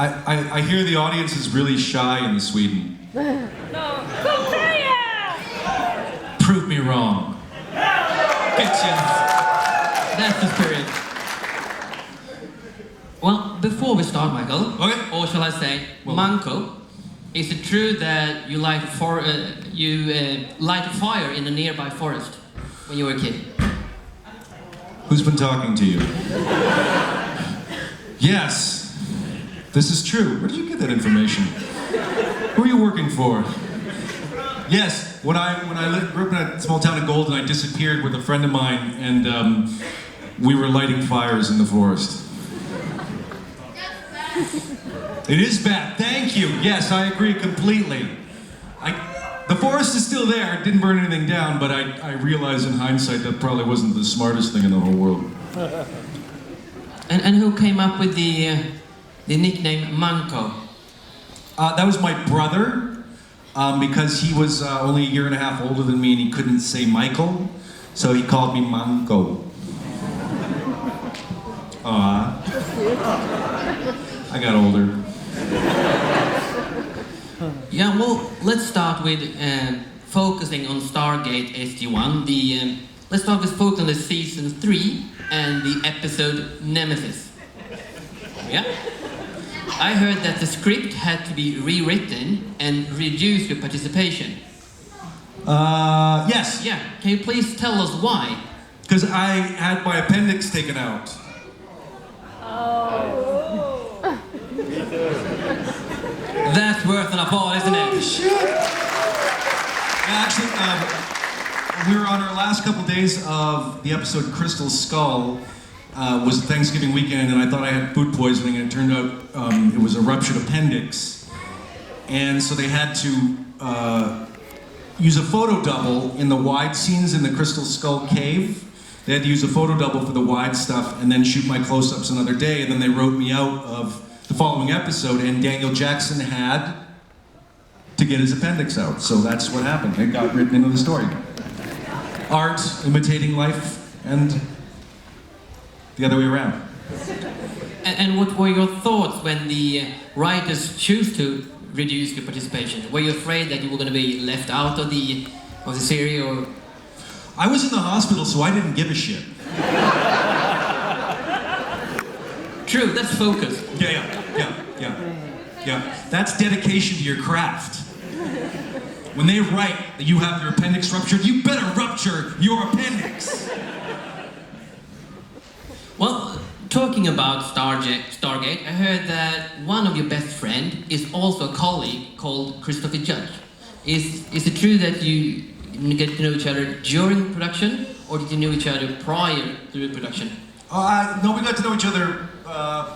I hear the audience is really shy in Sweden. No. Korea! Prove me wrong. Bitches. That's the spirit. Well, before we start, Michael, Okay. or shall I say, Manko, is it true that you light a fire in a nearby forest when you were a kid? Who's been talking to you? Yes, this is true. Where did you get that information? Who are you working for? Yes, when I grew up in a small town in Golden, I disappeared with a friend of mine, and we were lighting fires in the forest. It is bad. Thank you. Yes, I agree completely. The forest is still there. It didn't burn anything down, but I realize in hindsight that probably wasn't the smartest thing in the whole world. And who came up with the nickname Manko? That was my brother, because he was only a year and a half older than me and he couldn't say Michael, so he called me Manko. I got older. Yeah, well, let's start with focusing on Stargate SG-1. Let's start with focus on the season 3 and the episode Nemesis. Yeah? I heard that the script had to be rewritten and reduce your participation. Yes. Yeah, can you please tell us why? Because I had my appendix taken out. That's worth an applause, isn't it? Oh, shit! Actually, we were on our last couple days of the episode Crystal Skull. Was Thanksgiving weekend, and I thought I had food poisoning, and it turned out it was a ruptured appendix. And so they had to use a photo double in the wide scenes in the Crystal Skull cave. They had to use a photo double for the wide stuff, and then shoot my close-ups another day, and then they wrote me out of the following episode, and Daniel Jackson had to get his appendix out. So that's what happened. It got written into the story. Art imitating life, and the other way around. And what were your thoughts when the writers chose to reduce your participation? Were you afraid that you were going to be left out of the series, or? I was in the hospital, so I didn't give a shit. True, that's focus. Yeah. That's dedication to your craft. When they write that you have your appendix ruptured, you better rupture your appendix. Well, talking about Stargate, I heard that one of your best friend is also a colleague called Christopher Judge. Is it true that you get to know each other during production, or did you know each other prior to the production? No, we got to know each other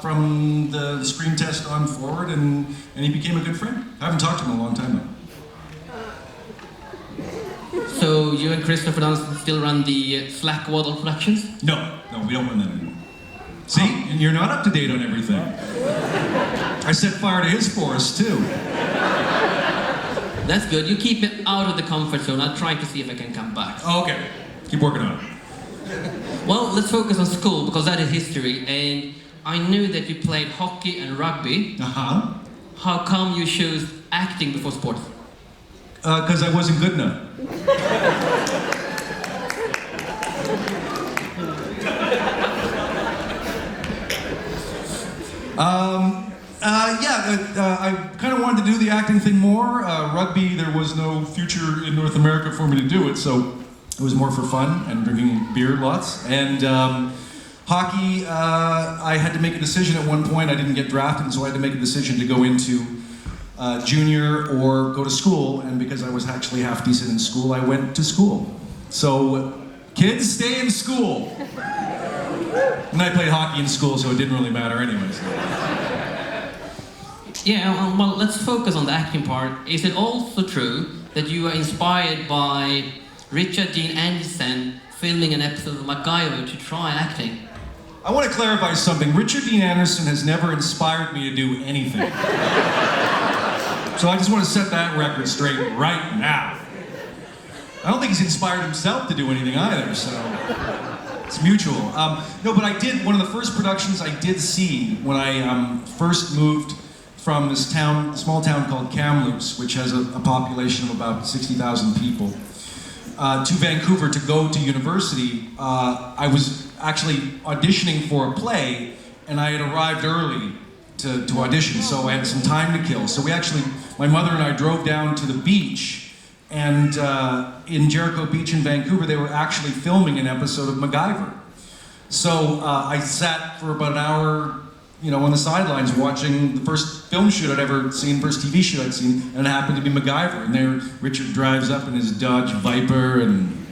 from the screen test on forward, and he became a good friend. I haven't talked to him in a long time though. So you and Christopher still run the Scifiworld productions? No, we don't run that anymore. See, and you're not up to date on everything. I set fire to his forest too. That's good. You keep me out of the comfort zone. I'll try to see if I can come back. Oh, okay, keep working on it. Well, let's focus on school, because that is history, and I knew that you played hockey and rugby. Uh-huh. How come you chose acting before sports? Because I wasn't good enough. I kind of wanted to do the acting thing more. Rugby, there was no future in North America for me to do it, so it was more for fun and drinking beer lots. And hockey, I had to make a decision at one point. I didn't get drafted, so I had to make a decision to go into junior or go to school. And because I was actually half decent in school, I went to school. So kids, stay in school. And I played hockey in school, so it didn't really matter anyways. Yeah, well, let's focus on the acting part. Is it also true that you are inspired by Richard Dean Anderson filming an episode of MacGyver to try acting? I want to clarify something. Richard Dean Anderson has never inspired me to do anything. So I just want to set that record straight right now. I don't think he's inspired himself to do anything either, so it's mutual. No, but I did, one of the first productions I did see when I first moved from this town, small town called Kamloops, which has a population of about 60,000 people, to Vancouver to go to university. I was actually auditioning for a play, and I had arrived early to audition, so I had some time to kill. So my mother and I drove down to the beach, and in Jericho Beach in Vancouver, they were actually filming an episode of MacGyver. So I sat for about an hour, on the sidelines watching the first film shoot I'd ever seen, first TV shoot I'd seen, and it happened to be MacGyver. And there, Richard drives up in his Dodge Viper and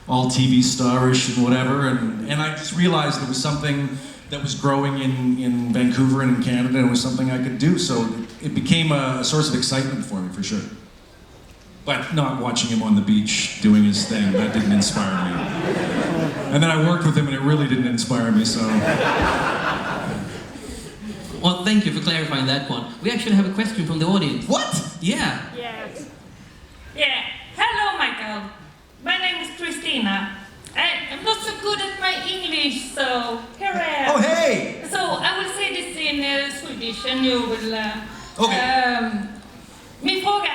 all TV starish and whatever, and I just realized there was something that was growing in Vancouver and in Canada, and it was something I could do. So it became a source of excitement for me, for sure. But not watching him on the beach doing his thing, that didn't inspire me. And then I worked with him and it really didn't inspire me, so. Well, thank you for clarifying that one. We actually have a question from the audience. What? Yeah. Yes. Yeah. Hello, Michael. My name is Christina. I'm not so good at my English, so here I am. Oh, hey! So I will say this in Swedish and you will... Okay. Min fråga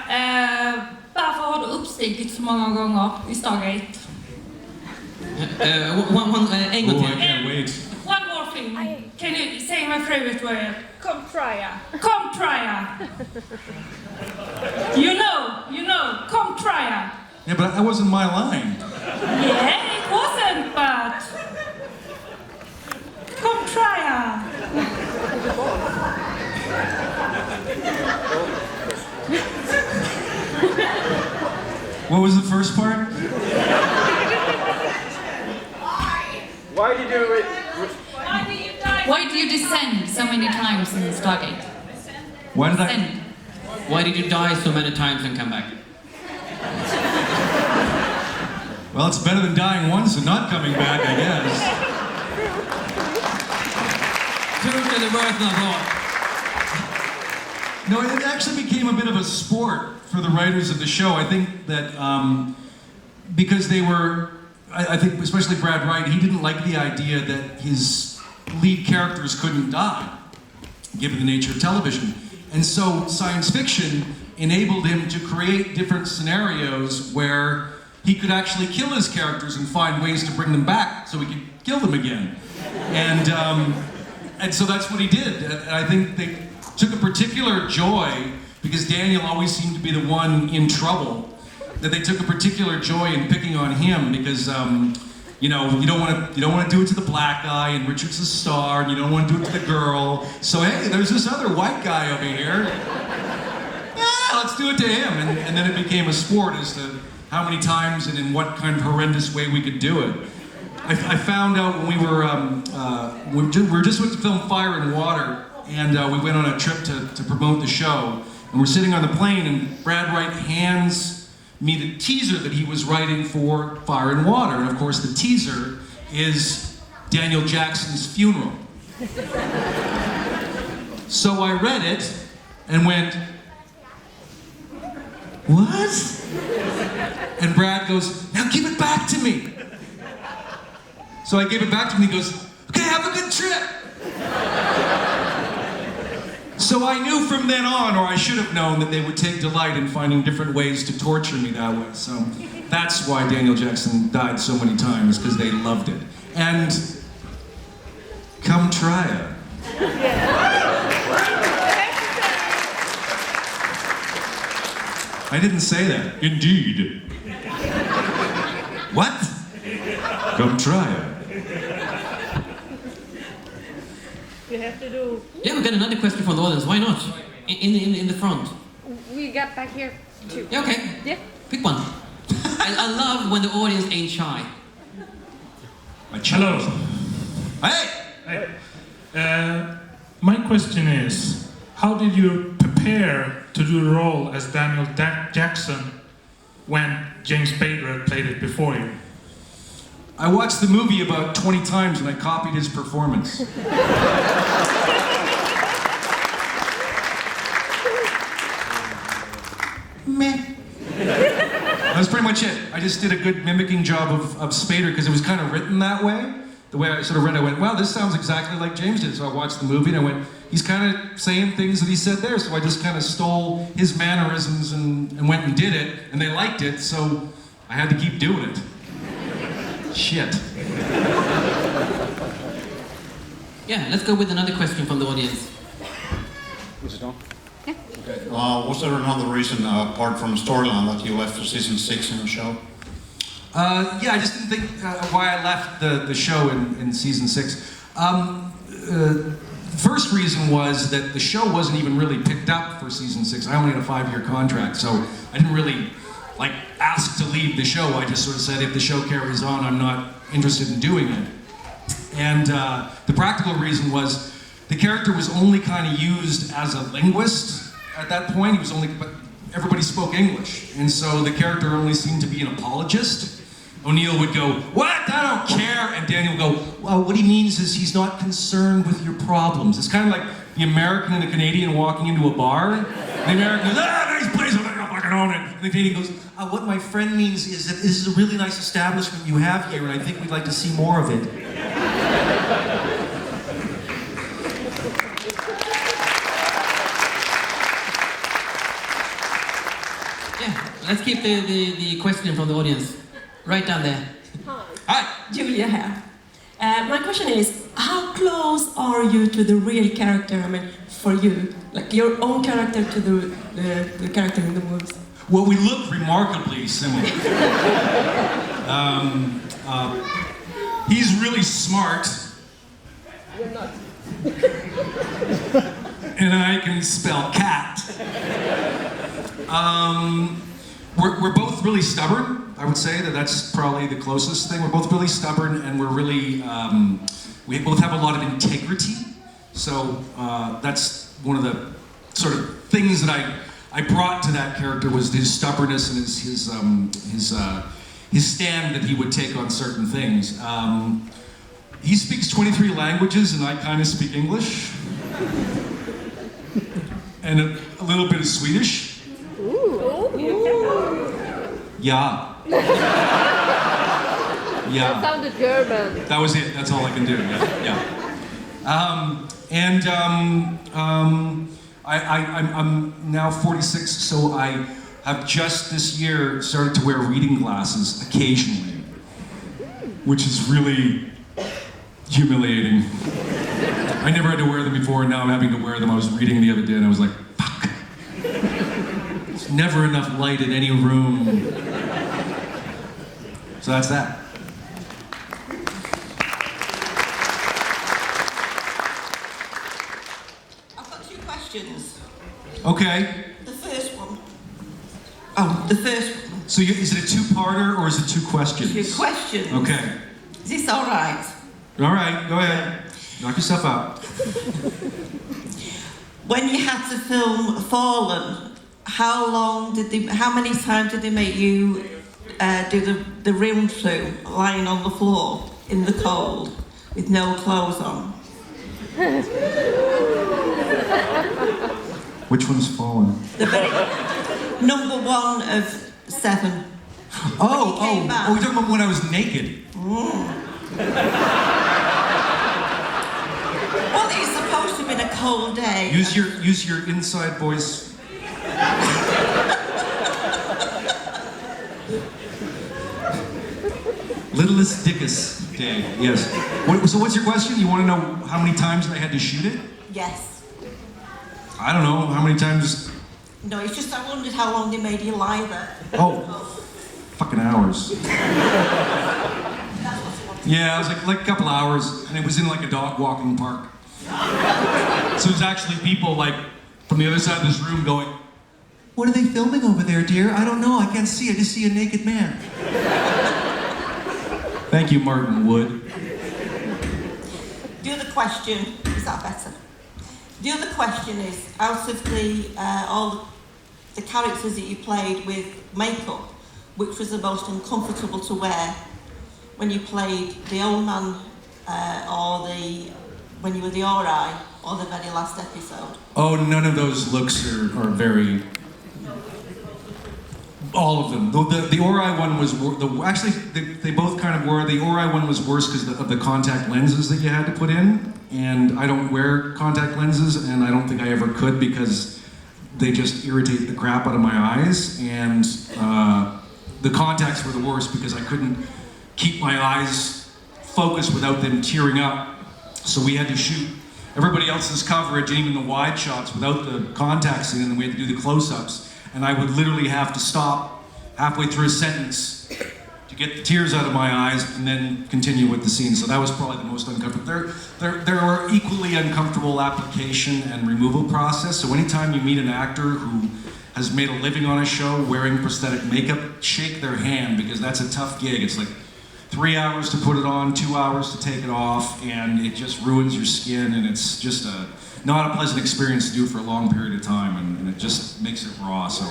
är, varför har du uppstigit så många gånger i Stargate? En gång I till. can't wait. One more thing. Can you say my favorite word? Come try ya. Come try ya. You know, come try ya. Yeah, but that wasn't my line. Yeah, it wasn't, but... Come try ya. What was the first part? Why did you... Why do you die? Why do you descend so many times in Stargate? Why did I? Descend. Why did you die so many times and come back? Well, it's better than dying once and not coming back, I guess. Totally worth the thought. No, it actually became a bit of a sport for the writers of the show. I think that because they were, I think especially Brad Wright, he didn't like the idea that his lead characters couldn't die, given the nature of television. And so science fiction enabled him to create different scenarios where he could actually kill his characters and find ways to bring them back so he could kill them again. And so that's what he did. And I think they took a particular joy, because Daniel always seemed to be the one in trouble, that they took a particular joy in picking on him because you don't want to do it to the black guy, and Richard's the star, and you don't want to do it to the girl. So hey, there's this other white guy over here. Yeah, let's do it to him. And then it became a sport as to how many times and in what kind of horrendous way we could do it. I found out when we were just about to film Fire and Water, and we went on a trip to promote the show, and we're sitting on the plane, and Brad Wright hands me the teaser that he was writing for Fire and Water, and of course the teaser is Daniel Jackson's funeral. So I read it and went, what? And Brad goes, now give it back to me. So I gave it back to him, and he goes, okay, have a good trip. So I knew from then on, or I should have known, that they would take delight in finding different ways to torture me that way. So that's why Daniel Jackson died so many times, because they loved it. And come try it. I didn't say that. Indeed. What? Come try it. You have to do... Yeah, we got another question from the audience. Why not? In the front. We got back here too. Yeah, okay. Yeah. Pick one. I love when the audience ain't shy. Hello. Hey! My question is, how did you prepare to do the role as Daniel Jackson when James Spader played it before you? I watched the movie about 20 times and I copied his performance. Meh. That was pretty much it. I just did a good mimicking job of Spader because it was kind of written that way. the way I sort of read it, I went, wow, this sounds exactly like James did. So I watched the movie and I went, he's kind of saying things that he said there. So I just kind of stole his mannerisms and went and did it, and they liked it, so I had to keep doing it. Shit. Yeah, let's go with another question from the audience. Is it on? Was there another reason, apart from storyline, that you left for season 6 in the show? Yeah, I just didn't think why I left the show in season 6. First reason was that the show wasn't even really picked up for season 6. I only had a 5-year contract, so I didn't really ask to leave the show. I just sort of said, if the show carries on, I'm not interested in doing it. And the practical reason was the character was only kind of used as a linguist at that point. He was only, but everybody spoke English, and so the character only seemed to be an apologist. O'Neill would go, "What? I don't care," and Daniel would go, "Well, what he means is he's not concerned with your problems." It's kind of like the American and the Canadian walking into a bar. The American goes, "Nice place, I'm gonna fucking own it." And the Canadian goes, "What my friend means is that this is a really nice establishment you have here, and I think we'd like to see more of it." Yeah, let's keep the question from the audience. Right down there. Hi. Julia here. My question is, how close are you to the real character? I mean, for you, like your own character to the character in the movies? Well, we look remarkably similar. He's really smart. You're not. And I can spell cat. We're both really stubborn. I would say that's probably the closest thing. We're both really stubborn, and we're really, we both have a lot of integrity. So that's one of the sort of things that I brought to that character was his stubbornness and his stand that he would take on certain things. He speaks 23 languages, and I kind of speak English. And a little bit of Swedish. Yeah. Yeah. That sounded German. That was it. That's all I can do. Yeah. I'm now 46, so I have just this year started to wear reading glasses occasionally, which is really humiliating. I never had to wear them before, and now I'm having to wear them. I was reading the other day, and I was like, fuck. There's never enough light in any room. So that's that. I've got 2 questions. Okay. The first one. The first one. So is it a 2-parter or is it 2 questions? 2 questions. Okay. Is this all right? All right, go ahead. Knock yourself out. When you had to film Fallen, how many times did they make you do the room through, lying on the floor in the cold with no clothes on? Which one's fallen? The very number 1 of 7. Oh, you're talking about when I was naked. Well, it's supposed to have been a cold day. Use your inside voice. Littlest Dickus Day, yes. So what's your question? You want to know how many times I had to shoot it? Yes. I don't know, how many times? No, it's just I wondered how long they made you lie there. Oh, fucking hours. Yeah, it was like a couple hours, and it was in like a dog walking park. So there's actually people from the other side of this room going, "What are they filming over there, dear? I don't know, I can't see, I just see a naked man." Thank you, Martin Wood. The other question, is that better? The other question is, out of all the characters that you played with makeup, which was the most uncomfortable to wear when you played the old man when you were the Ori or the very last episode? Oh, none of those looks are very All of them. The Ori one was actually they both kind of were. The Ori one was worse because of the contact lenses that you had to put in, and I don't wear contact lenses, and I don't think I ever could because they just irritate the crap out of my eyes. And the contacts were the worst because I couldn't keep my eyes focused without them tearing up. So we had to shoot everybody else's coverage, and even the wide shots, without the contacts in, and then we had to do the close-ups. And I would literally have to stop halfway through a sentence to get the tears out of my eyes and then continue with the scene. So that was probably the most uncomfortable. There are equally uncomfortable application and removal process. So anytime you meet an actor who has made a living on a show wearing prosthetic makeup, shake their hand, because that's a tough gig. It's like 3 hours to put it on, 2 hours to take it off, and it just ruins your skin, and it's just not a pleasant experience to do for a long period of time, and it just makes it raw. So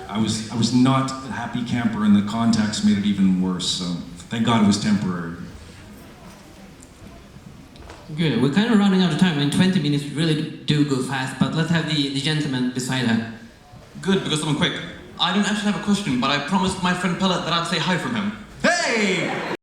I was not a happy camper, and the contacts made it even worse. So thank God it was temporary. Good. We're kind of running out of time. I mean, 20 minutes really do go fast, but let's have the gentleman beside her. Good, because I'm quick. I don't actually have a question, but I promised my friend Pellet that I'd say hi from him. Hey!